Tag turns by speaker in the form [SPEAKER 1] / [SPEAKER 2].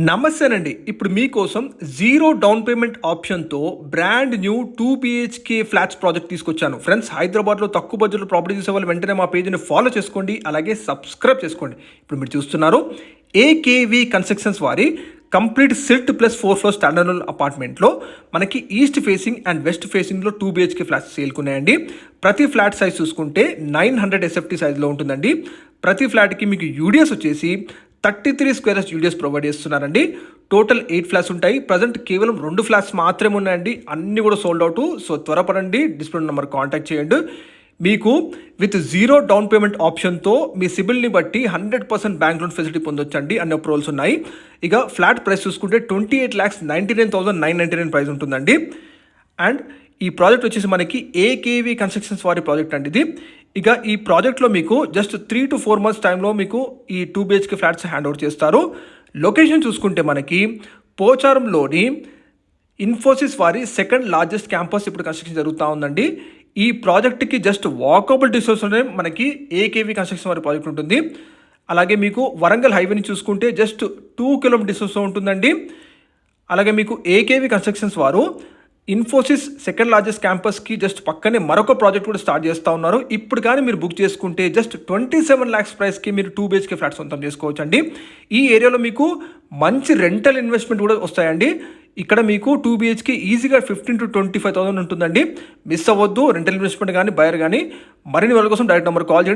[SPEAKER 1] నమస్తేనండి. ఇప్పుడు మీకోసం zero down payment ఆప్షన్‌తో brand new 2 BHK flats project తీసుకొచ్చాను. ఫ్రెండ్స్, హైదరాబాద్‌లో తక్కువ బడ్జెట్‌లో ప్రాపర్టీ చూసేవాళ్ళు వెంటనే మా పేజ్‌ని ఫాలో చేసుకోండి. అలాగే సబ్స్క్రైబ్ చేసుకోండి. ఇప్పుడు మీరు చూస్తున్నారు ఏకేవీ కన్స్ట్రక్షన్స్ వారి complete silt plus 4 floor standard అపార్ట్మెంట్లో మనకి ఈస్ట్ ఫేసింగ్ అండ్ వెస్ట్ ఫేసింగ్లో 2 బీహెచ్కే ఫ్లాట్స్ సేల్కున్నాయండి. ప్రతి ఫ్లాట్ సైజ్ చూసుకుంటే 900 ఎస్ఎఫ్టీ సైజ్లో ఉంటుందండి. ప్రతి ఫ్లాట్కి మీకు యూడిఎస్ వచ్చేసి 33 స్క్వేర్స్ యూడిఎస్ ప్రొవైడ్ చేస్తున్నారండి. టోటల్ 8 ఫ్లాట్స్ ఉంటాయి. ప్రజెంట్ కేవలం 2 ఫ్లాట్స్ మాత్రమే ఉన్నాయండి. అన్నీ కూడా సోల్డ్ అవుట్. సో త్వరపడండి, డిస్ప్లే నెంబర్ కాంటాక్ట్ చేయండి. మీకు విత్ జీరో డౌన్ పేమెంట్ ఆప్షన్తో మీ సిబిల్ని బట్టి 100% బ్యాంక్ లోన్ ఫెసిలిటీ పొందొచ్చండి. అన్ని అప్రూవల్స్ ఉన్నాయి. ఇక ఫ్లాట్ ప్రైస్ చూసుకుంటే 28,99,999 ప్రైస్ ఉంటుందండి. అండ్ ఈ ప్రాజెక్ట్ వచ్చేసి మనకి ఏకేవీ కన్స్ట్రక్షన్స్ వారి ప్రాజెక్ట్ అండి ఇది. ఇక ఈ ప్రాజెక్ట్లో మీకు జస్ట్ 3 to 4 months టైంలో మీకు ఈ 2 బీహెచ్కే ఫ్లాట్స్ హ్యాండ్ ఓవర్ చేస్తారు. లొకేషన్ చూసుకుంటే మనకి పోచారంలోని ఇన్ఫోసిస్ వారి సెకండ్ లార్జెస్ట్ క్యాంపస్ ఇప్పుడు కన్స్ట్రక్షన్ జరుగుతూ ఉందండి. ఈ ప్రాజెక్ట్కి జస్ట్ వాకబుల్ డిస్టెన్స్లోనే మనకి ఏకేవీ కన్స్ట్రక్షన్ వారి ప్రాజెక్ట్ ఉంటుంది. అలాగే మీకు వరంగల్ హైవేని చూసుకుంటే జస్ట్ 2 కిలోమీటర్ డిస్టెన్స్లో ఉంటుందండి. అలాగే మీకు ఏకేవీ కన్స్ట్రక్షన్స్ వారు ఇన్ఫోసిస్ సెకండ్ లార్జెస్ట్ క్యాంపస్కి జస్ట్ పక్కనే మరొక ప్రాజెక్ట్ కూడా స్టార్ట్ చేస్తూ ఉన్నారు. ఇప్పుడు కానీ మీరు బుక్ చేసుకుంటే జస్ట్ 27 lakhs ప్రైస్కి మీరు 2 బీహెచ్కే ఫ్లాట్ సొంతం చేసుకోవచ్చు అండి. ఈ ఏరియాలో మీకు మంచి రెంటల్ ఇన్వెస్ట్మెంట్ కూడా వస్తాయండి. ఇక్కడ మీకు 2 బీహెచ్కే ఈజీగా 15,000 to 25,000 ఉంటుందండి. మిస్ అవ్వద్దు. రెంటల్ ఇన్వెస్ట్మెంట్ కానీ బయర్ కానీ. మరిన్ని వాళ్ళ కోసం డైరెక్ట్ నెంబర్ కాల్ చేయండి.